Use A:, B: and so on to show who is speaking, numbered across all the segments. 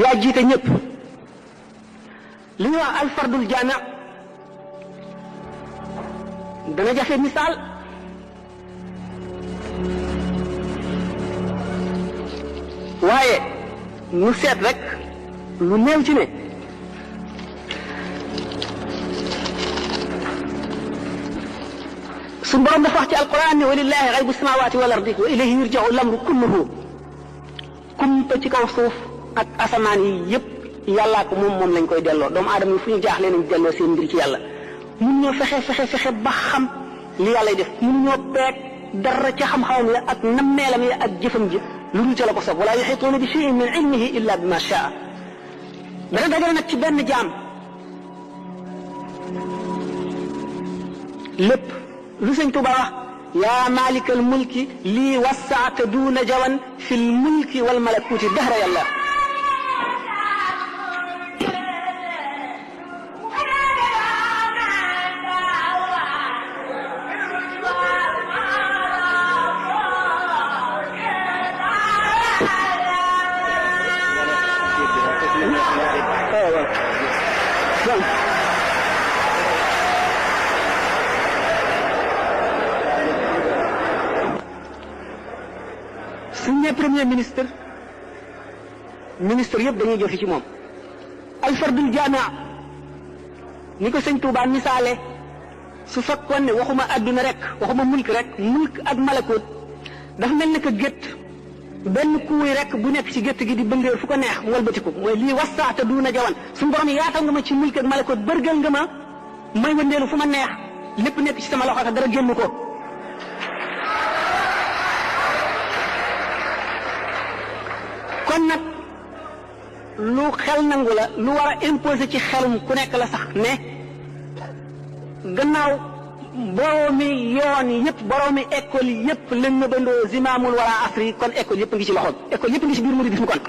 A: yaa jiite ñëpp li ñuy wax alfardul jaami dana jafe misaal waaye nu seet rek lu néew ci ne suñu borom dafa wax ci alquran ne walillahi xaybu samawati wal ardi wa ilayhi yurja'u al-amru kulluhu kumpa ci kaw suuf ak asamaan yi yëpp yàllaa ko moom lañ koy delloo doomu aadama yi fu ñu jaaxlee nañ delloo seen mbir ci yàlla mun ñoo fexe ba xam li yàlla def mun ñoo peeg dara ca xam-xamam ya ak nammeelam ya ak jëfam ji lu dul ca la ko sob wala yuhituuna bi shay'in min ilmihi illa bima shaa dana dajale nag ci benn jaam lépp lu sëñ Tuba wax yaa maalikal mulki lii wasaata duuna jawan fi l mulki wal malakuuti dahra yàlla suñ ne premier ministre yëpp dañuy jëfe ci moom alfardul jaamia ni ko sëñ Tuubaa misaale su fekkoon ne waxuma adduna rek waxuma mulk ak malakut dafa mel ne que gétt benn kuuy rek bu nekk ci gétt gi di bëngéer fu ko neex mu walbatiku mooy lii wasaata duuna jawan suñu borom yaatal nga ma ci mulk ak malakut bërgal nga ma may wëndeelu fu ma neex lépp nekk ci sama loxo te dara génn ko kon nag lu xel nangu la lu war a imposer ci xelum ku nekk la sax ne gannaaw boroomi yoon yëpp boroomi école yëpp lañ na bandoo zimaamul wala asri kon école yëpp ngi ci loxoom école yëpp ngi ci biir muridisme kon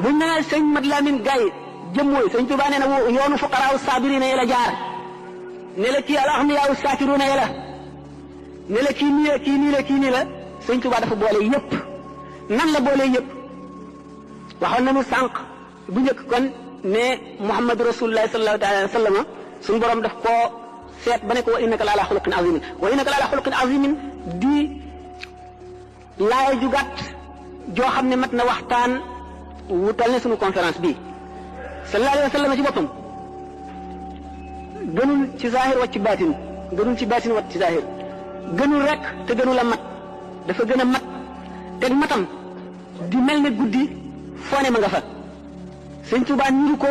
A: buñ nee sëñ Mat Lamin Gaye jëmmooy sëñ Tuubaa nee na yoonu fuqaraaw saabiriina yi la jaar ne la kii al axniyaaw saakiruuna yi la ne la kii nii la kii nii la kii nii la sëñ Tuubaa dafa boole yëpp nan la boole yëpp waxoon nañu sànq bu njëkk kon ne Muhammadu Rasulullahi sallallahu alayhi wa sallam suñu borom daf koo seet ba ne ko wa innaka la ala xuluqin azimin wa innaka la ala xuluqin azimin di laay ju gàtt joo xam ne mat na waxtaan wutal ne suñu conférence bii sallallahu alayhi wa sallam ci boppam gënul ci zahir wacc ci baatin gënul ci baatin wacc ci zahir gënul rek te gënul a mat dafa gën a mat te matam di mel ne guddi foo ne ma nga fa sëñ Tuubaa niru ko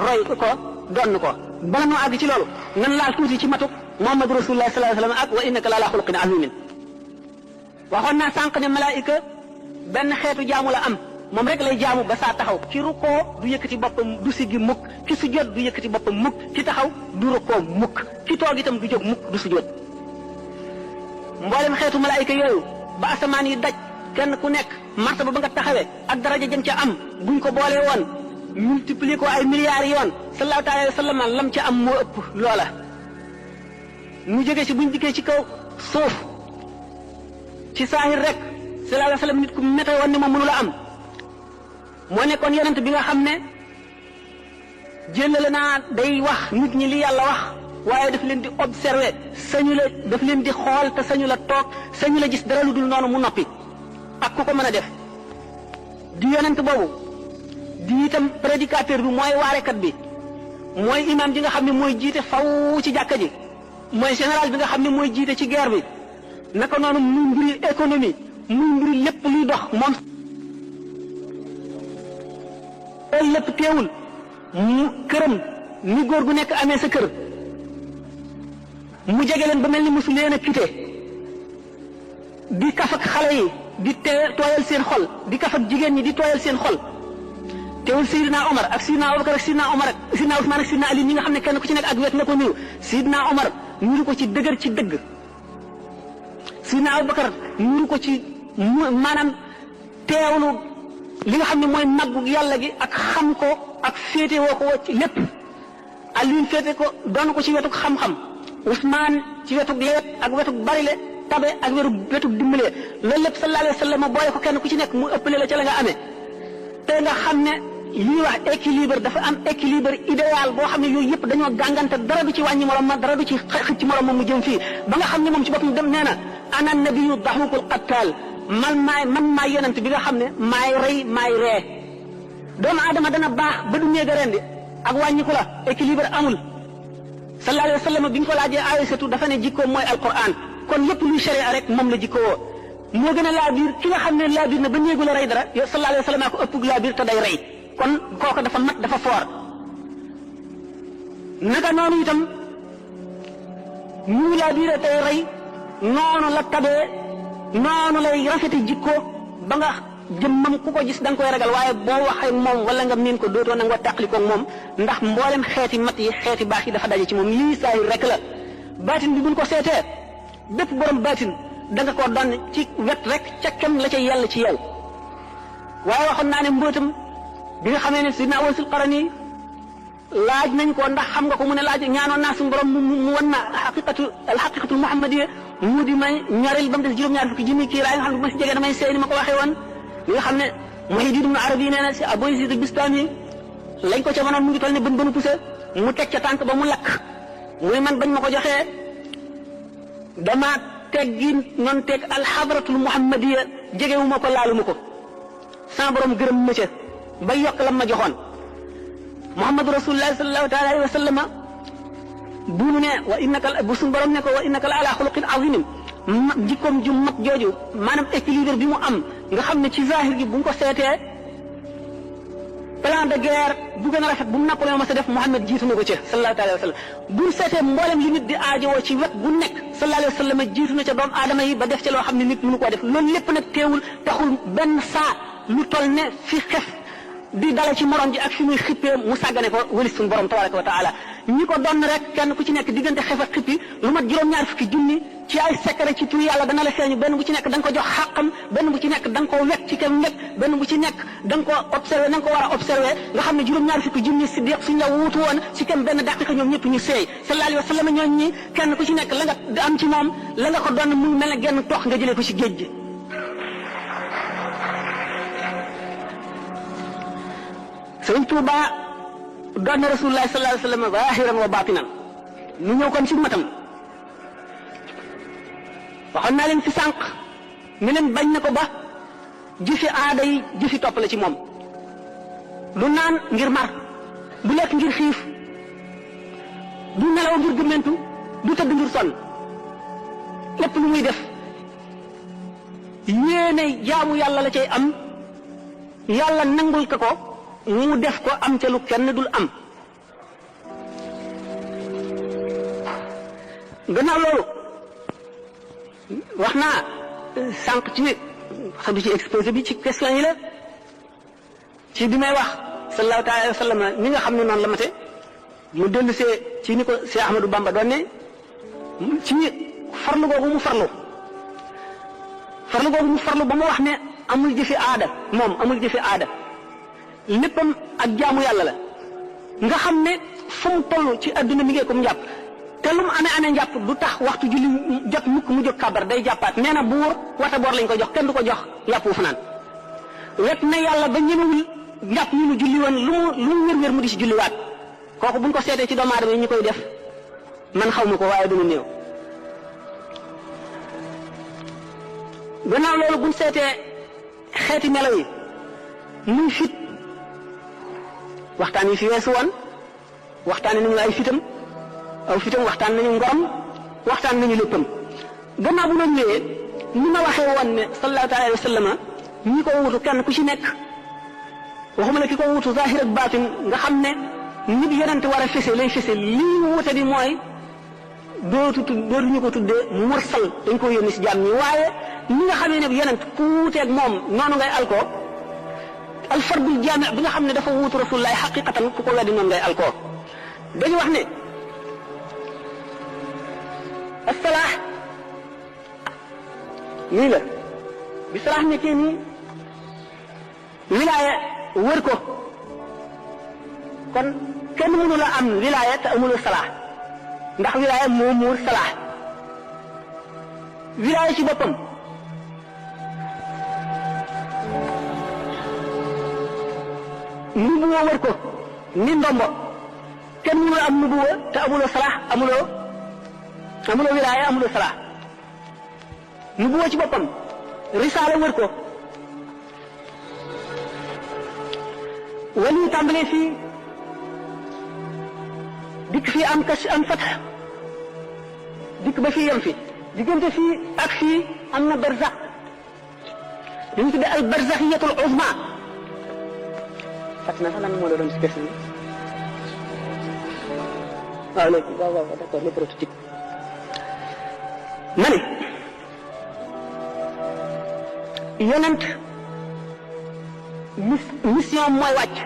A: roy ko donn ko bala noo àgg ci loolu nan laal tuuti ci matuk Muhammadu Rasulullah sallallahu alayhi wa sallam ak wa innaka la ala xuluqin azimin waxoon naa sànq ne malaayika benn xeetu jaamu la am moom rek lay jaamu ba saa taxaw ki rukkoo du yëkkati boppam du siggi mukk ki sujjóot du yëkkati boppam mukk ki taxaw du rukkoo mukk ki toog itam du jóg mukk du sujjóot mboolem xeetu malaayika yooyu ba asamaan yi daj kenn ku nekk martaba ba nga taxawee ak daraja jëm ca am buñ ko boolee woon multiplier ko ay milliards yoon sallallahu alayhi wa sallam lam ca am moo ëpp loola mu jógee ci buñ dikkee ci kaw suuf ci saahir rek sallallahu alayhi wa sallam nit ku mété woon ne moom mënu la am moo nekkoon yonent bi nga xam ne jëlale naa day wax nit ñi li yàlla wax waaye daf leen di observer sañu la daf leen di xool te sañu la toog sañu la gis dara lu dul noonu mu noppi ak ku ko mën a def di yonent boobu di itam prédicateur bi mooy waarekat bi mooy imam bi nga xam ne mooy jiite faw ci jàkka ji mooy général bi nga xam ne mooy jiite ci guerre bi naka noonu muy mbiri économie muy mbiri lépp luy dox moom loolu lépp teewul mu këram ni góor gu nekk amee sa kër mu jege leen ba mel ni mosu leen a quitté di kaf ak xale yi di tooyal seen xol di kaf ak jigéen ñi di tooyal seen xol teewul Seydina Omar ak Seydina Abubakar ak Seydina Omar ak Seydina Ousmane ak Seydina Ali ñi nga xam ne kenn ku ci nekk ak wet na ko nuyu Seydina Omar nuru ko ci dëgër ci dëgg Seydina Abubakar nuru ko ci maanaam teewlu li nga xam ne mooy màggu yàlla gi ak xam ko ak féete woo ko ci lépp Aliou féete ko doon ko ci wetuk xam-xam Ousmane ci wetuk leet ak wetuk barile tabe ak wéru wetu dimbalee loolu lépp sallallahu alayhi wa sallam boole ko kenn ku ci nekk mu ëppale la ca la nga amee te nga xam ne li ñuy wax équilibre dafa am équilibre idéal boo xam ne yooyu yëpp dañoo gàngante dara du ci wàññi morom ma dara du ci xëcc morom ma mu jëm fii ba nga xam ne moom ci boppam dem nee na ana nabiyu daxukul qattaal man maay yonent bi nga xam ne maay rey maay ree doomu aadama dana baax ba du néega rendi ak wàññiku la équilibre amul sallallahu alayhi wa sallam bi ñu ko laajee Aysatu dafa ne jikkoom mooy alquran kon yëpp luy sharia rek moom la jikkoo moo gën a laabiir ki nga xam ne laabiir na ba néegu la rey dara yow sallallahu alayhi wa sallam ko ëpp laabiir te day rey kon kooku dafa mat dafa foor naka noonu itam ñu laabiire tey rey noonu la tabee noonu lay rafeti jikko ba nga jëmmam ku ko gis da nga koy ragal waaye boo waxee moom wala nga miin ko dootoo nag nga tàqalikoog moom ndax mboolem xeeti mat yi xeeti baax yi dafa daje ci moom lii saahir rek la baatin bi buñ ko seetee bépp borom baatin da nga koo doon ci wet rek ca kem la ca yàlla ci yow waaye waxoon naa ne mbootam bi nga xamee ne sidna Awaysul Qarani laaj nañ ko ndax xam nga ko mu ne laaj ñaanoon naa suñu borom mu wan ma alxaqiqatul muhammadiyya mu di may ñoreel ba mu des juróom-ñaar fukki junni kii nga xam ne bu ma si jegee damay seey ni ma ko waxee woon li nga xam ne Muhyiddin Ibn Arabi nee na si Abu Yazid al-Bistami lañ ko ca mënoon mu ngi toll ne bën bënu poussé mu teg ca tànk ba mu lakk muy man bañ ma ko joxee dama teggi noonu teg alxadratul muhammadiyya jegewu ma ko laalu ma ko sama borom gërëm ma ca ba yokk lam ma joxoon Muhammadu Rasulullah sallallahu taala alayhi wa sallama bu mu ne wa innaka bu suñu borom ne ko wa innaka la ala xuluqin azimin jikkoom ju mag jooju maanaam équilibre bi mu am nga xam ne ci zahir gi bu ñu ko seetee plan de guerre bu gën a rafet bu mu Napoléon ma sa def Muhammad jiitu na ko ca sallallahu taala wa sallam bu ñu seetee mboolem li nit di aajowoo ci wet bu nekk sallallahu alayhi wa sallam jiitu na ca doomu aadama yi ba def ca loo xam ne nit mënu koo def loolu lépp nag teewul taxul benn saa lu toll ne fi xef di dala ci morom ji ak fi muy xippee mu sàggane ko wëlis suñu borom tabaraka wa taala ñi ko doon rek kenn ku ci nekk diggante xef ak xippi lu mat juróom-ñaar fukki junni ci ay secret ci tur yàlla dana la feeñu benn bu ci nekk da nga ko jox xàqam benn bu ci nekk da nga ko wekk ci kem wekk benn bu ci nekk da nga ko observé na nga ko war a observé nga xam ne juróom-ñaar fukki junni si deeq suñ la wuutu woon ci kem benn daqiqa ñoom ñëpp ñu seey sallallahu alayhi wa sallam ñooñ ñi kenn ku ci nekk la nga am ci moom la nga ko doon mu mel ne genn tox nga jëlee ko ci géej gi Sëriñ Tuuba doon na Rasulullah sallallahu alayhi wa sallam zahiran wa batinan ñu ñëw kon ci matam waxoon naa leen fi sànq ne leen bañ na ko ba jëfi aada yi jëfi topp la ci moom du naan ngir mar du lekk ngir xiif du nelaw ngir gëmmentu du tëdd ngir sonn lépp lu muy def yéene jaamu yàlla la cay am yàlla nangul ko ko mu def ko am ca lu kenn dul am gannaaw loolu wax naa sànq ci xam ci exposé bi ci question yi la ci bi may wax sallallahu taala alayhi wa sallam ni nga xam ne noonu la mate mu dellu see ci ni ko Cheikh Ahmadou Bamba doon ne ci farlu googu mu farlu ba mu wax ne amul jëfi aada moom amul jëfi aada léppam ak jaamu yàlla la nga xam ne fu mu toll ci adduna mi ngi ko njàpp te lu mu amee njàpp du tax waxtu julli jot mukk mu jóg kabar day jàppaat nee na buur wata boor lañ ko jox kenn du ko jox yàpp wu fanaan wet na yàlla ba ñemewul njàpp ñu mu julli woon lu mu wér-wér mu di ci julliwaat kooku buñ ko seetee ci doomu aadama yi ñu koy def man xaw ma ko waaye dama néew gannaaw loolu buñ seetee xeeti melo yi muy fit waxtaan yi fi weesu woon waxtaan nañu ay fitam aw fitam waxtaan nañu ngorom waxtaan nañu léppam gannaaw bu doon ñëwee ni ma waxee woon ne sallallahu alayhi wa sallam ñi ko wutu kenn ku ci nekk waxuma la ki ko wutu zahir ak baatin nga xam ne nit yonent war a fese lay fese lii mu wute di mooy dootuñu ko tuddee mursal dañ ko yónni si jaam ñi waaye ni nga xamee ne yonent ku wuuteeg moom noonu ngay alko alfardul jaami bi nga xam ne dafa wuutu rasulullahi xaqiqatan ku ko weddi noonu ngay alko dañu wax ne assalaax nii la bi salaax nekkee nii wilaaya wër ko kon kenn mënu la am wilaaya te amuloo salaax ndax wilaaya moo muur salaax wilaaya ci boppam nubuwa wër ko ni ndombo kenn mënul am nubuwa te amuloo salaax amuloo wilaaya amuloo salaax nubuwa ci boppam risaala wër ko wali tàmbalee fii dikk fii am kas am fatx dikk ba fii yem fi diggante fii ak fii am na barzax li ñu tuddee al barzaxiyatul uzma fàtt na sax lan moo la doon si question bi waaw léegi waaw d'accord le prototype ma ne yonent mission mooy wàcc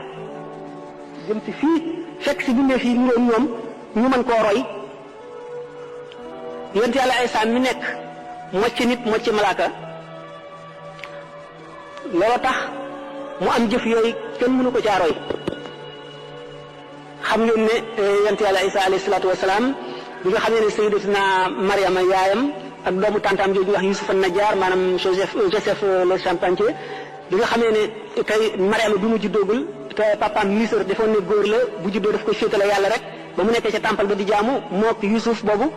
A: jëm si fii fekk si bindee fii ñu doon ñoom ñu mën koo roy yonent yàlla Isaa mi nekk mocc nit mocc malaaka loolu tax mu am jëf yooyu kenn mënu ko caa roy xam ngeen ne yonent yàlla Isaa alayhi salaatu wasalaam bi nga xam ne sayyidatuna Mariama yaayam ak doomu tantam jooju wax Yusuf an-Najjar maanaam Joseph le Charpentier bi nga xamee ne tey Mariama bi mu juddoogul te papaam Misr defoon ne góor la bu juddoo daf koy féetale yàlla rek ba mu nekkee ca temple ba di jaamu mook Yusuf boobu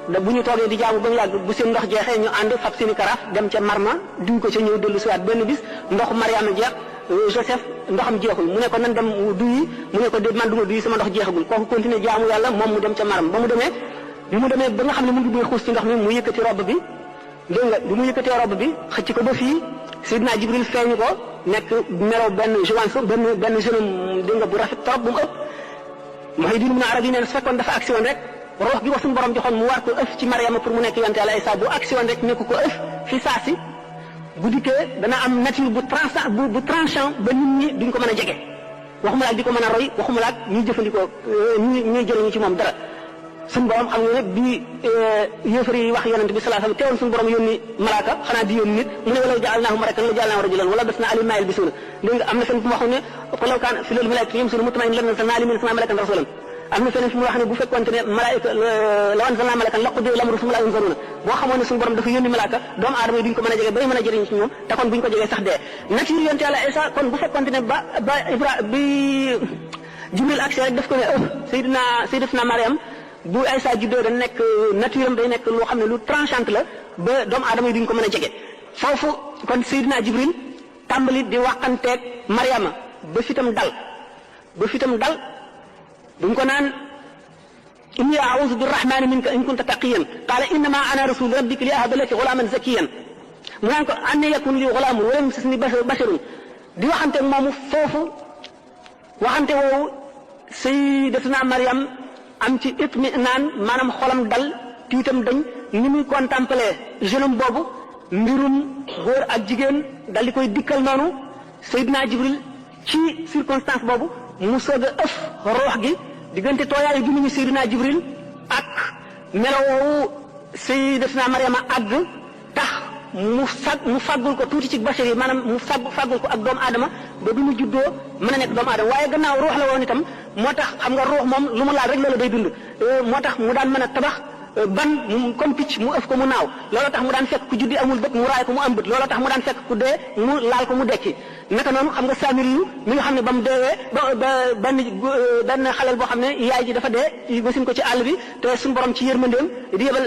A: da bu ñu toogee di jaamu ba mu yàgg bu seen ndox jeexee ñu ànd fab seeni karaaf dem ca marma duy ko ca ñëw dellu siwaat benn bis ndoxu Mariama jeex Joseph ndoxam jeexul mu ne ko nan dem duyi mu ne ko déet man du ma duyi sama ndox jeexagul kooku continuer jaamu yàlla moom mu dem ca maram ba mu demee ba nga xam ne mu ngi bëgg xuus ci ndox mi mu yëkkati robe bi dégg nga bi mu yëkkatee robe bi xëcc ko ba fii Seydina Jibril feeñu ko nekk melaw benn joance benn jeune dégg nga bu rafet trop bu mu ëpp Muhyiddin Ibn Arabi nee na su fekkoon dafa agsi woon rek roox gi ko suñu borom joxoon mu war ko ëf ci Mariama pour mu nekk yonent Yàlla Isaa bu agsi woon rek nekku ko ëf fi saasi bu dikkee dana am nature bu tranchant ba nit ñi duñ ko mën a jege waxuma laak di ko mën a roy waxuma laak ñuy jëfandikoo ñuy jëriñu ci moom dara suñu borom xam nga ne bi yéefar yi wax yonent bi sallallahu alayhi wasallam teewoon suñu borom yónni malaaka xanaa di yónni nit mu ne walaw ja'alnaahu malakan la ja'alnaahu rajulan wala basna alayhim maa yalbisuuna dégg nga am na fenn fu mu waxoon ne walaw kaana fil malaa'ikati yamshuuna mutma'innina lannazzalnaa alayhim min malakan rasulan am na feneen fu mu wax ne bu fekkoonte ne malaayika law anzalnaa malakan laqudiya al-amru thumma laa yunzaruuna boo xamoon ne suñu borom dafa yónni malaaka doomu aadama yi duñ ko mën a jege bay mën a jëriñ ci ñoom te kon buñ ko jegee sax dee nature yonent Yàlla Isaa kon bu fekkoonte ne bi Jibril agsi rek daf ko ne Sayyidatuna Mariam bu Isaa juddoo da nekk nature am day nekk loo xam ne lu tranchant la ba doomu aadama yi duñ ko mën a jege foofu kon Sayyidina Jibril tàmbali di waxanteeg Mariama ba fitam dal duñ ko naan inni a'uuzu birrahmaani minka in kunta taqiyan qaala innamaa ana rasuulu rabbika li ahaba laki ghulaaman zakiyyan mu naan ko anna yakunu li ghulaamun wa lam yamsasnii basharun di waxanteeg moomu foofu waxante woowu Sayyidatuna Mariam am ci itminaan maanaam xolam dal tiitam dañ ni muy contempler jeune homme boobu mbirum góor ak jigéen dal di koy dikkal noonu Seydina Jibril ci circonstance boobu mu soog a ëf roox gi diggante tooyaayu gi mu ñu Seydina Jibril ak melowoowu Sayyidatuna Mariama àgg tax mu fàggul ko tuuti ci bachar yi maanaam mu fàggul ko ak doomu aadama ba bi mu juddoo mën a nekk doomu aadama waaye gannaaw ruux la woon itam moo tax xam nga ruux moom lu mu laal rek loolu day dund moo tax mu daan mën a tabax ban comme picc mu ëf ko mu naaw looloo tax mu daan fekk ku juddi amul bët mu raay ko mu am bët looloo tax mu daan fekk ku dee mu laal ko mu dekki naka noonu xam nga Saamiri yu mi nga xam ne ba mu deewee ba benn xaleel boo xam ne yaay ji dafa dee basin ko ci àll bi te suñu borom ci yërmandeem di yebal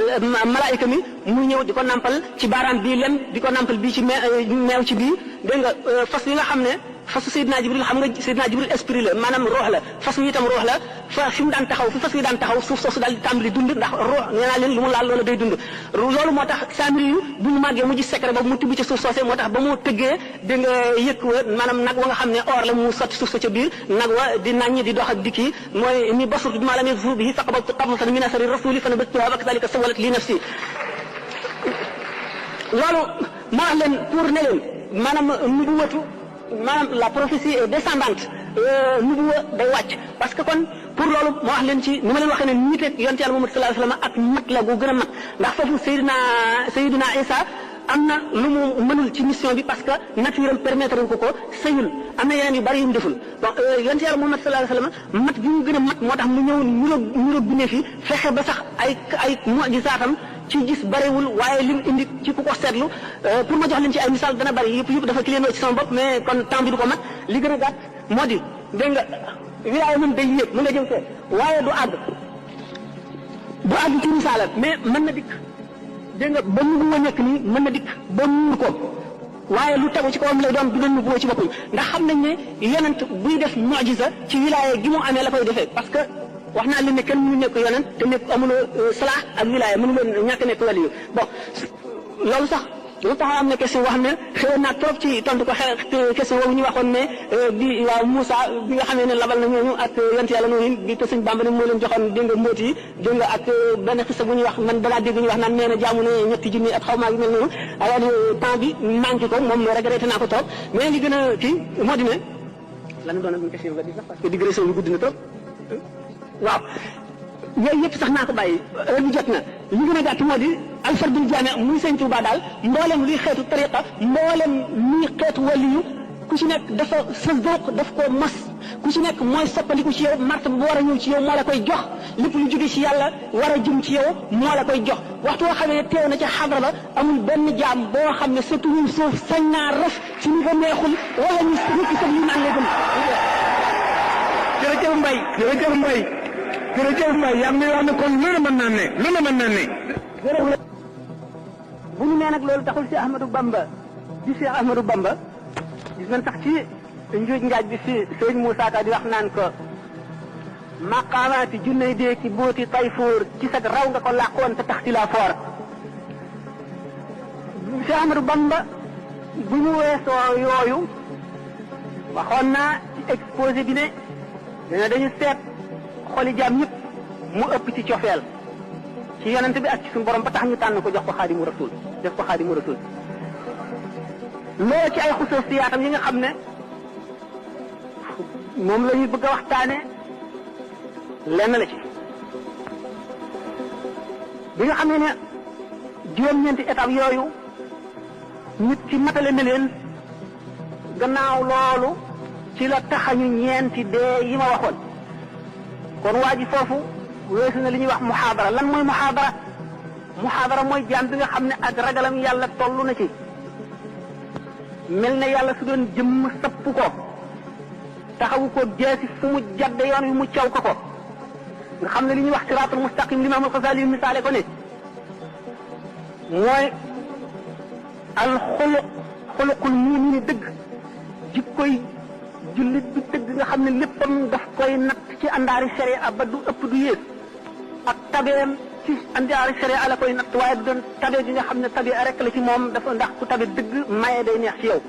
A: malaayika mi muy ñëw di ko nampal ci baaraam bii lem di ko nampal bii ci meew ci bii dégg nga fas yi nga xam ne fasu Seydina Jibril xam nga Seydina Jibril esprit la maanaam ruux la fas wi itam ruux la fi mu daan taxaw fi fas wi daan taxaw suuf soosu daal di tàmbali dund ndax ruux nee naa leen lu mu laal loolu day dund loolu moo tax Saamiri yu bu mu màggee mu gis secret boobu mu tibb ci suuf soosee moo tax ba mu tëggee di nga yëkk wa maanaam nag wa nga xam ne or la mu sotti suuf sa ca biir nag wa di naññ di dox ak dikki mooy ni basurtu bi maa lam yazur bihi faqabaltu qabdatan min asari rasuli fa nabastuha wa kadhalika sawalat li nafsi loolu ma wax leen pour ne leen maanaam nubuwatu maanaam la prophétie est descendante nubuwa day wàcc parce que kon pour loolu ma wax leen ci ni ma leen waxee ne nit ak yonent Yàlla Muhammad sallallahu alayhi wasallam ak mat la gu gën a mat ndax foofu Seydina Isa am na lu mu mënul ci mission bi parce que nature am permettre ko sëyul am na yeneen yu bari yu mu deful bon yonent Yàlla Muhammad sallallahu alayhi wasallam mat gi mu gën a mat moo tax mu ñëw niroog bindee fi fexe ba sax ay mu'jizaatam ci gis bariwul waaye lim indi ci ku ko seetlu pour ma jox leen ci ay misaal dana bari yëpp dafa kiléendoo ci sama bopp mais kon temps bi du ko mat li gën a gàtt moo di dégg nga wilaaya moom day yéeg mën nga jëm fee waaye du àgg ci misaala mais mën na dikk dégg nga ba mu nga nekk nii mën na dikk ba muur ko waaye lu tegu ci kawam lay doon du doon nubuwa ci boppam ndax xam nañ ne yonent buy def mu'jiza ci wilaaya gi mu amee la koy defee parce que wax naa leen ne kenn mënu nekk yonent te nekk amuloo salaax ak wilaaya mënuloo ñàkk nekk waliyu bon loolu sax lu tax am na question boo xam ne xëy naa trop ci tontu ko question boobu ñu waxoon ne bi waaw Moussa bi nga xamee ne labal na ñooñu ak yonent yàlla noonu bi te sëñ Bamba ne moo leen joxoon dégg nga mbóot yi dégg nga ak benn xisa bu ñuy wax man balaa dégg ñu wax naan nee na jaamu ne ñetti junni at xaw maa gi mel noonu alors temps bi manqué ko moom regretté naa ko trop mais li gën a kii moo di ne lan doon ak question nga di sax parce que digression bi gudd na trop waaw yooyu yëpp sax naa ko bàyyi heure bi jot na li gën a gàtt moo di alfardul jaame muy sëñ Tuubaa daal mboolem luy xeetu tariqa mboolem luy xeetu waliyu ku ci nekk dafa sa zooq daf koo mos ku ci nekk mooy soppaliku ci yow martaba bu war a ñëw ci yow moo la koy jox lépp lu jóge ci yàlla war a jëm ci yow moo la koy jox waxtu woo xamee ne teew na ca xadra ba amul benn jaam boo xam ne sa tuñum suuf sañ naa raf ci ñu ko neexul wala ñu rëkki sa ñu naan la gën
B: jërëjëf Mbaye jërëjëf Mbaye jërëjëf Mbaye yaa ngi wax ne kon lu ne mën naa ne lu ne mën naa ne
A: bu ñu nee nag loolu taxul si Ahmadou Bamba di Cheikh Ahmadou Bamba gis nañ sax ci njuuj njaaj bi si sëñ Moussa Ka di wax naan ko maqaamaati junney dee ki booti tayfoor ci sag raw nga ko làqoon te tax ci laa foor Cheikh Ahmadou Bamba bu ñu weesoo yooyu waxoon naa ci exposé bi ne dina dañu seet xoli jaam ñëpp mu ëpp ci cofeel ci yonent bi ak ci suñu borom ba tax ñu tànn ko jox ko xaadimu rasul def ko xaadimu rasul loolu ci ay xusuusiyaatam yi nga xam ne moom la ñuy bëgg a waxtaane lenn la ci bi nga xam ne juróom-ñeenti étape yooyu nit ci matale na leen gannaaw loolu ci la taxañu ñeenti dee yi ma waxoon kon waa ji foofu weesu na li ñuy wax muhaadara lan mooy muhaadara mooy jaam bi nga xam ne ak ragalam yàlla toll na ci mel ne yàlla su doon jëmm sapp ko taxawu ko jeesi fu mu jadde yoon wi mu caw ko nga xam ne li ñuy wax siraatul mustaqim li Imaamul Xasaali yu misaale ko ne mooy al xuluqul mu'min dëgg jikkoy jullit bi dëgg nga xam ne léppam daf koy natt ci àndaari sharia ba du ëpp du yées ak tabeem ci àndaari sharia la koy natt waaye du doon tabe gi nga xam ne tabe rek la ci moom dafa ndax ku tabe dëgg maye day neex ci yow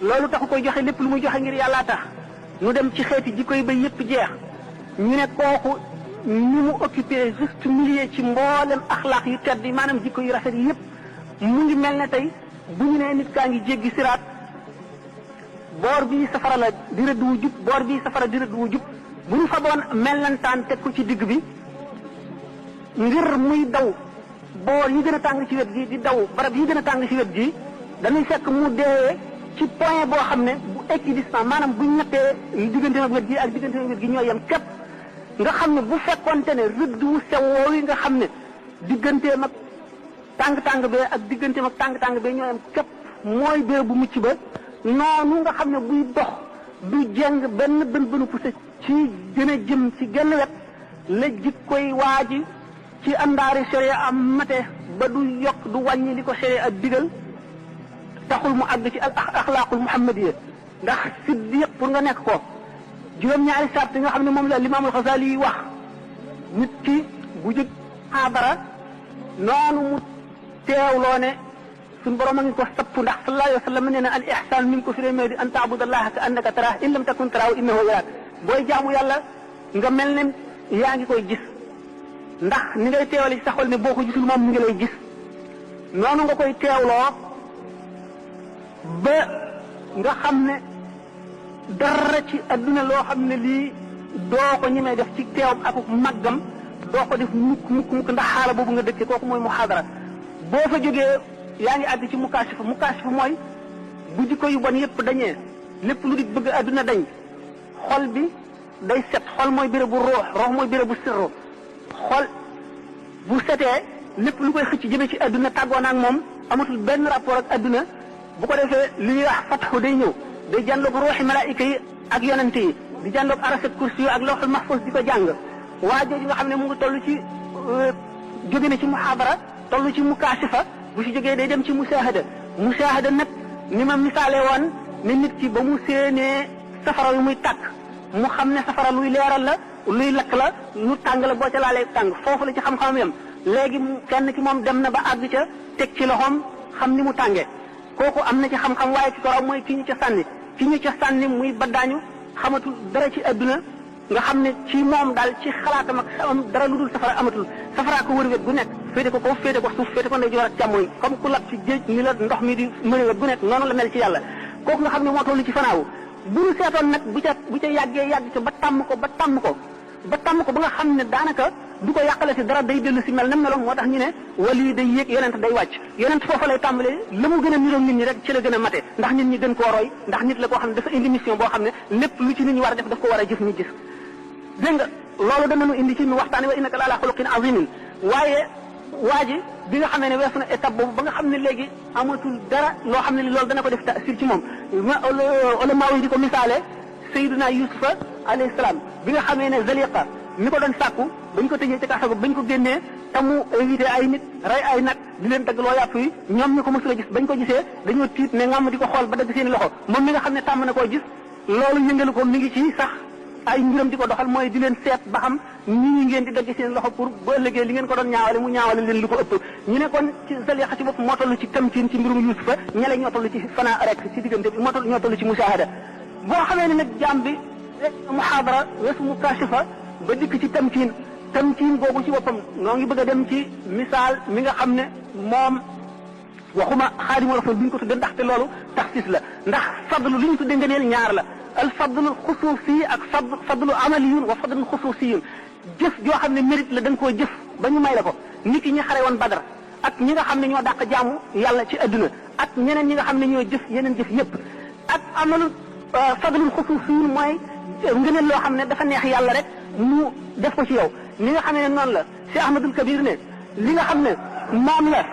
A: loolu taxu koy joxe lépp lu muy joxe ngir yàllaa tax ñu dem ci xeeti jikko yi ba yépp jeex ñu ne kooku ni mu occupé juste milieu ci mboolem axlaaq yu tedd yi maanaam jikko yu rafet yi yépp mu ngi mel ne tey bu ñu nee nit kaa ngi jéggi siraat boor bii safara la di rëdd wu jub boor bii safara di rëdd wu jub bu ñu fa doon mellantaan teg ko ci digg bi ngir muy daw boor yi gën a tàng ci wet gi di daw barab yi gën a tàng ci wet gi dañuy fekk mu deewee ci point boo xam ne bu équidistant maanaam bu ñettee diggante ak wet gi ak diggante ak wet gi ñoo yem képp nga xam ne bu fekkonte ne rëdd wu sew woowu yi nga xam ne digganteem ak tàng-tàng bee ak digganteem ak tàng-tàng bee ñoo yem képp mooy bee bu mucc ba noonu nga xam ne buy dox du jeng benn bën poussé ci gën a jëm ci genn wet la jikkoy waaji ci àndaari sharia am mate ba du yokk du wàññi li ko sharia ak digal taxul mu àgg ci al axlaaqul muhammadiya ndax siddiq pour nga nekk ko juróom-ñaari sart yi nga xam ne moom la limaamul Xasaali yi wax nit ki bu jóg xaabara noonu mu teewloo ne suñ borom a ngi ko sapp ndax sallallahu alayhi wa sallam nee na al ihsaan mi ngi ko firee mee di an taabudallaha ka annaka taraah in lam takun taraahu innahu yaraak booy jaamu yàlla nga mel ne yaa ngi koy gis ndax ni ngay teewale ci sa xol ne boo ko gisul moom mi ngi lay gis noonu nga koy teewloo ba nga xam ne dara ci adduna loo xam ne lii doo ko ñi may def ci teewam ak màggam doo ko def mukk ndax xaala boobu nga dëkkee kooku mooy muhaadara boo fa jógee yaa ngi àgg ci mukaashifa mooy bu jikko yu bon yépp dañee lépp lu di bëgg adduna dañ xol bi day set xol mooy bérébu ruux mooy bérébu sirru xol bu setee lépp lu koy xëcc jëme ci adduna tàggoo na ak moom amatul benn rapport ak adduna bu ko defee li ñuy wax fatxu day ñëw day jàndoog ruuxi malaayika yi ak yonente yi di jàndoog arasat kursi yi ak lawxul mahfuz di ko jàng waa jooju nga xam ne mu ngi toll ci jóge na ci muhaadara toll ci mukaasifa bu si jógee day dem ci musaahada nag ni ma misaale woon ne nit ki ba mu séenee safara yu muy tàkk mu xam ne safara luy leeral la luy lakk la lu tàng la boo ca laalee tàng foofu la ci xam-xam yam léegi kenn ki moom dem na ba àgg ca teg ci loxoom xam ni mu tàngee kooku am na ci xam-xam waaye ci koroom mooy ki ñu ca sànni muy baddaañu xamatul dara ci adduna nga xam ne ci moom daal ci xalaatam ak am dara lu dul safara amatul safara ko wër wet gu nekk féete ko féete ko suuf féete ko ndeyjoor ak càmmoñ comme ku lab ci géej ni la ndox mi di mëne wet gu nekk noonu la mel ci yàlla kooku nga xam ne moo toll ci fanaawu bu ñu seetoon nag bu ca yàggee yàgg ca ba tàmm ko ba nga xam ne daanaka du ko yàqale si dara day dellu si mel na meloon moo tax ñu ne wali day yéeg yonent day wàcc yonent foofa lay tàmbalee la mu gën a niroog nit ñi rek ci la gën a mate ndax nit ñi gën koo roy ndax nit la koo xam ne dafa indi mission boo xam ne lépp lu ci nit ñi war a def daf ko war a jëf ñu gis dégg nga loolu danañu indi ci nu waxtaane wa innaka la ala xuluqin azimin waaye waa ji bi nga xamee ne weesu na étape boobu ba nga xam ne léegi amatul dara loo xam ne li loolu dana ko def tasir ci moom ulama yi di ko misaale Sayyiduna Yusufa alayhi salaam bi nga xamee ne Zaliqa mi ko doon sàkku bañ ko tëjee ci kaso bañ ko génnee te mu invité ay nit rey ay nag di leen dagg loo yàpp yi ñoom ñu ko mësula gis bañ ko gisee dañoo tiit ne ngam di ko xool ba dagg seen loxo moom mi nga xam ne tàmm na koo gis loolu yëngalu ko mi ngi ci sax ay mbiram di ko doxal mooy di leen seet ba xam ñi ngeen di dagg seen loxo pour bu ëllëgee li ngeen ko doon ñaawale mu ñaawale leen lu ko ëpp ñu ne kon ci Zaliqa ci bopp moo toll ci tamkiin ci mbirum Yusufa ñale ñoo toll ci fanaa rek ci diggante bi ñoo toll ci musaahada boo xamee ne nag jaam bi muhaadara weesu mukaashifa ba dikk ci tamkiin boobu ci boppam noo ngi bëgg a dem ci misaal mi nga xam ne moom waxuma Xaadimu Rasuul bi ñu ko tudde ndaxte loolu taxsiis la ndax fadlu li ñu tudde ngëneel ñaar la al fadlu xusuusi ak fadlu amaliyun wa fadlu xusuusiyun jëf joo xam ne mérite la da nga koo jëf ba ñu may la ko nit ki ñi xare woon Badar ak ñi nga xam ne ñoo dàq jaamu yàlla ci adduna ak ñeneen ñi nga xam ne ñoo jëf yeneen jëf yépp ak amalu fadlul xusuusiyun mooy ngëneel loo xam ne dafa neex yàlla rek mu def ko ci yow li nga xam ne noonu la Cheikh Ahmadul Kabir ne li nga xam ne moom la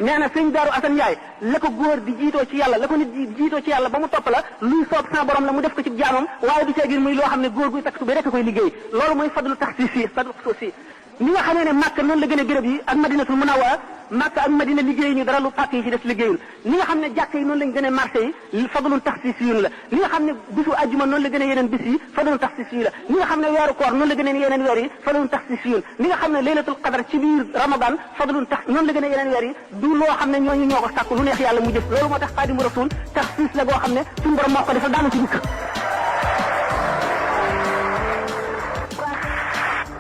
A: nee na sëñ Daaru Asan Njaay la ko góor di jiitoo ci yàlla la ko nit di jiitoo ci yàlla ba mu topp la luy soob sa borom la mu def ko ci jaamam waaye du ceegir muy loo xam ne góor guy takk bi rek koy liggéey loolu mooy fadlu taxsiis fadlu xusuus ni nga xamee ne Màkka noonu la gën a béréb yi ak Madinatul Munawwara Màkka ak Madina liggéey ñu dara lu pàkk yi ci des liggéeyul ni nga xam ne jàkk yi noonu lañ gën a marché yi fadlul taxsiisiyun la ni nga xam ne bisu àjjuma noonu la gën a yeneen bis yi fadlul taxsiisiyun la ni nga xam ne weeru koor noonu la gën a yeneen weer yi fadlul taxsiisiyun ni nga xam ne laylatul qadar ci biir Ramadan fadlul tax noonu la gën a yeneen weer yi du loo xam ne ñooñu ñoo ko sàkku lu neex yàlla mu jëf loolu moo tax Xaadimu Rasuul taxsiis la goo xam ne suñu borom moo ko defal daanu ci dikk.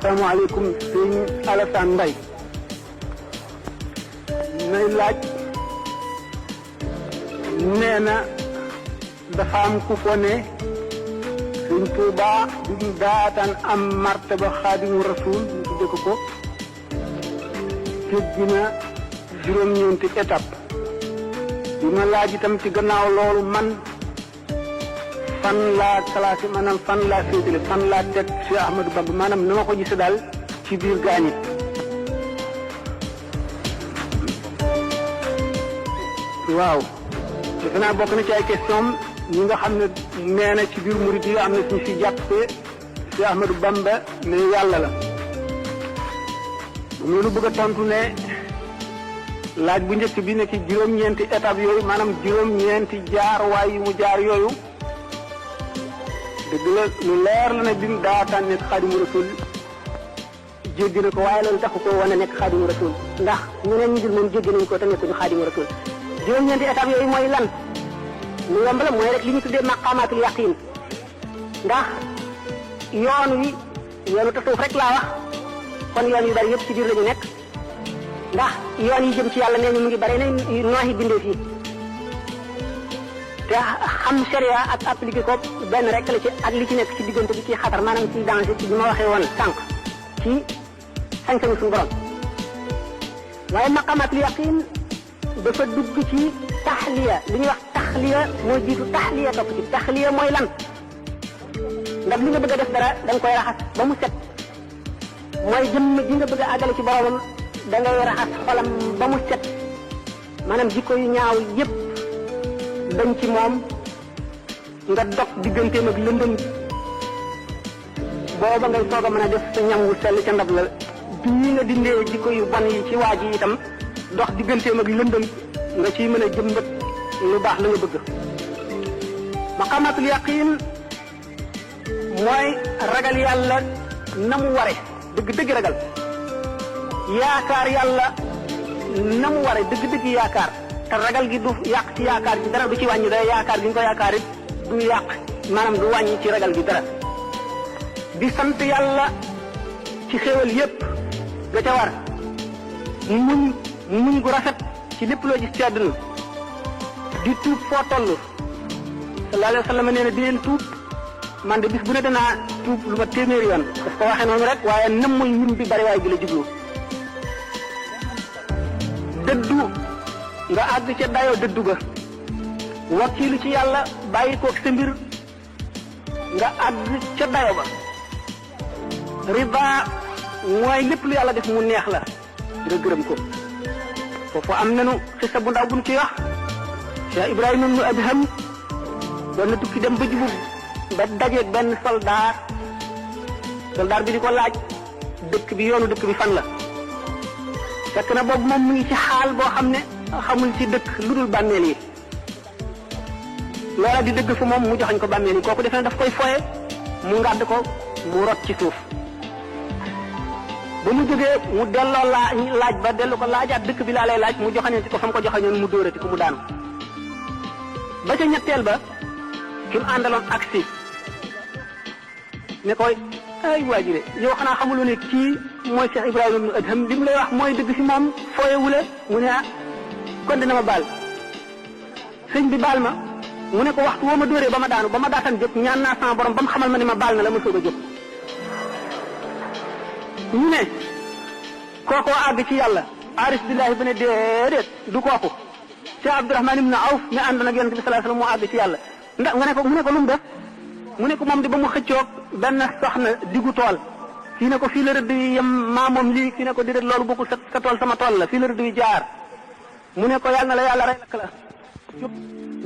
A: asalaamaaleykum sëñ Alassane Mbaye may laaj nee na dafa am ku ko ne sëñ Tuubaa bi daataan am martaba Xaadimu Rasuul ñu tudde ko jéggi na juróom-ñeenti étape bi ma laaj itam ci gannaaw loolu man fan laa classé maanaam fan laa féetale fan laa teg Cheikh Ahmadou Bamba maanaam na ma ko gisee daal ci biir gaañi waaw defe naa bokk na ci ay question ñi nga xam ne nee na ci biir murid yi am na suñu si jàppee Cheikh Ahmadou Bamba ne yàlla la mu nu bëgg a tontu ne laaj bu njëkk bi ne ci juróom-ñeenti étape yooyu maanaam juróom-ñeenti jaar waay yu mu jaar yooyu dëgg la lu leer la ne bi mu daataan nekk Xaadimu Rasuul jéggi na ko waaye loolu taxu ko wane nekk Xaadimu Rasuul ndax ñeneen ñi dul moom jéggi nañ ko te nekkuñu Xaadimu Rasuul juróom-ñeenti étape yooyu mooy lan lu yomb la mooy rek li ñu tuddee maqaamaatul yaqiin ndax yoon wi yoonu tasawuf rek laa wax kon yoon yu bari yëpp ci biir la ñu nekk ndax yoon yi jëm ci yàlla nee ñu mu ngi bari ne nooxi bindee fii te xam sharia ak appliqué ko benn rek la ci ak li ci nekk ci diggante bi ci xatar maanaam ci danger ci bi ma waxee woon sànq ci sañ-sañu suñu borom waaye maqamatul yaqin dafa dugg ci taxliya li ñuy wax taxliya moo jiitu taxliya topp ci taxliya mooy lan ndax li nga bëgg a def dara da nga koy raxas ba mu set mooy jëmm ji nga bëgg a àggale ci boromam da ngay raxas xolam ba mu set maanaam jikko yu ñaaw yépp dañ ci moom nga dog digganteem ak lëndëm booba ngay soog a mën a def sa ñam wu sell ca ndab la bii nga dindee jikko yu bon yi ci waa ji itam dox digganteem ak lëndëm nga ciy mën a jëmbat lu baax la nga bëgg. maqamatul yaqin mooy ragal yàlla na mu ware dëgg-dëgg ragal yaakaar yàlla na mu ware dëgg-dëgg yaakaar te ragal gi du yàq ci yaakaar gi dara du ci wàññi dara yaakaar gi nga ko yaakaar it du yàq maanaam du wàññi ci ragal gi dara di sant yàlla ci xéewal yépp ga ca war muñ gu rafet ci lépp loo gis ci àdduna di tuub foo toll sallallahu alayhi wa sallam nee na di leen tuub man de bis bu ne danaa tuub lu ma téeméeri yoon daf ko waxee noonu rek waaye nam mooy lim bi bari waay gi la jublu dëddu nga àgg ca dayoo dëddu ga wakkiilu ci yàlla bàyyi koog sa mbir nga àgg ca dayo ba riba mooy lépp lu yàlla def mu neex la nga gërëm ko foofu am nanu xisa bu ndaw buñ ci wax Cheikh Ibrahima ibnu Adham doon na tukki dem ba jubu ba dajeeg benn soldaar bi di ko laaj dëkk bi yoonu dëkk bi fan la fekk na boobu moom mu ngi ci xaal boo xam ne xamul ci dëkk lu dul bàmmeel yi loola di dëgg fa moom mu joxañ ko bàmmeel yi kooku defe ne daf koy foye mu ngàdd ko mu rot ci suuf ba mu jógee mu delloo laaj ba dellu ko laajaat dëkk bi laa lay laaj mu joxañee ci ko fa mu ko joxañoon mu dóorati ko mu daanu ba ca ñetteel ba ki mu àndaloon aksi ne koy ay waajire yow xanaa xamuloo ne kii mooy Cheikh Ibrahima ibnu Adham li mu lay wax mooy dëgg si moom fooyewule mu ne ah kon dina ma baal sëñ bi baal ma mu ne ko waxtu woo ma dóoree ba ma daanu ba ma daataan jóg ñaan naa sama borom ba mu xamal ma ne ma baal na la ma soog a jóg ñu ne kookoo àgg ci yàlla aarif billahi ba ne déedéet du kooku Cheikh Abdourahman ibn Awf mi ànd nag yonente bi sallallahu alayhi wasallam moo àgg ci yàlla ndax nga ne ko mu ne ko lu mu def mu ne ko moom di ba mu xëccoog benn soxna diggu tool fii ne ko fii la rëdd wi yem maa moom lii fii ne ko déedéet loolu bokkul sa tool sama tool la fii la rëdd wi jaar mu ne ko yàlla na la yàlla rey lakk la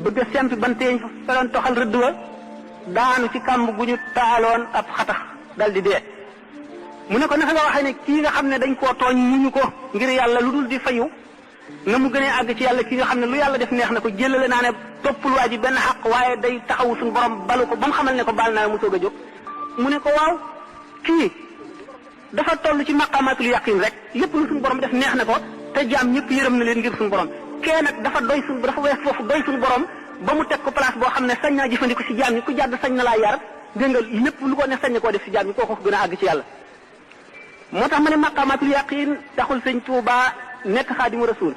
A: bëgg a sempi banteeñ fa doon toxal rëdd wa daanu ci kàmb gu ñu taaloon ab xatax dal di dee mu ne ko naka nga waxee ne kii nga xam ne dañ koo tooñ muñu ko ngir yàlla lu dul di fayu na mu gënee àgg ci yàlla kii nga xam ne lu yàlla def neex na ko jëlale naa ne toppul waa ji benn xaq waaye day taxawu suñu borom balu ko ba mu xamal ne ko baal naa mu soog a jóg mu ne ko waaw kii dafa toll ci maqamatul yaqin rek lépp lu suñu borom def neex na ko te jaam ñëpp yërëm na leen ngir suñu borom kee nag dafa wees foofu doy suñu borom ba mu teg ko place boo xam ne sañ naa jëfandiku si jaam ñi ku jàdd sañ na laa yar dégg nga lépp lu ko ne sañ na koo def si jaam ñi kooku gën a àgg ci yàlla moo tax ma ne maqamatul yaqin taxul sëñ Tuuba nekk xaadimu rasul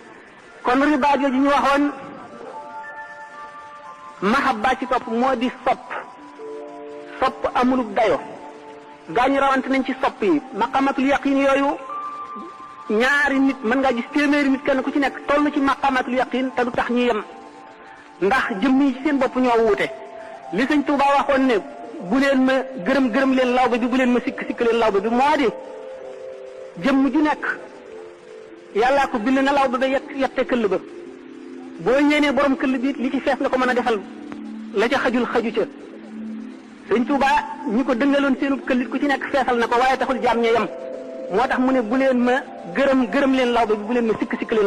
A: kon riba jooju ñu waxoon mahabba ci topp moo di sopp amulub dayo gaañu rawante nañ ci sopp yi maqamatul yaqin yooyu ñaari nit mën ngaa gis téeméeri nit kenn ku ci nekk toll ci maqamatul yaqin te du tax ñu yem ndax jëmm yi ci seen bopp ñoo wuute li sëñ Tuuba waxoon ne bu leen ma gërëm leen lawbe bi bu leen ma sikk leen lawbe bi moo di jëmm ju nekk yàllaa ko bind na lawbe ba yette këll ba boo ñeenee borom këll bi li ci fees nga ko mën a defal la ca xaju ca sëñ Tuuba ñi ko dëngaloon seenu këllit ku ci nekk feesal na ko waaye taxul jaam ña yem moo tax mu ne bu leen ma gërëm leen lawbe bi bu leen ma sikk leen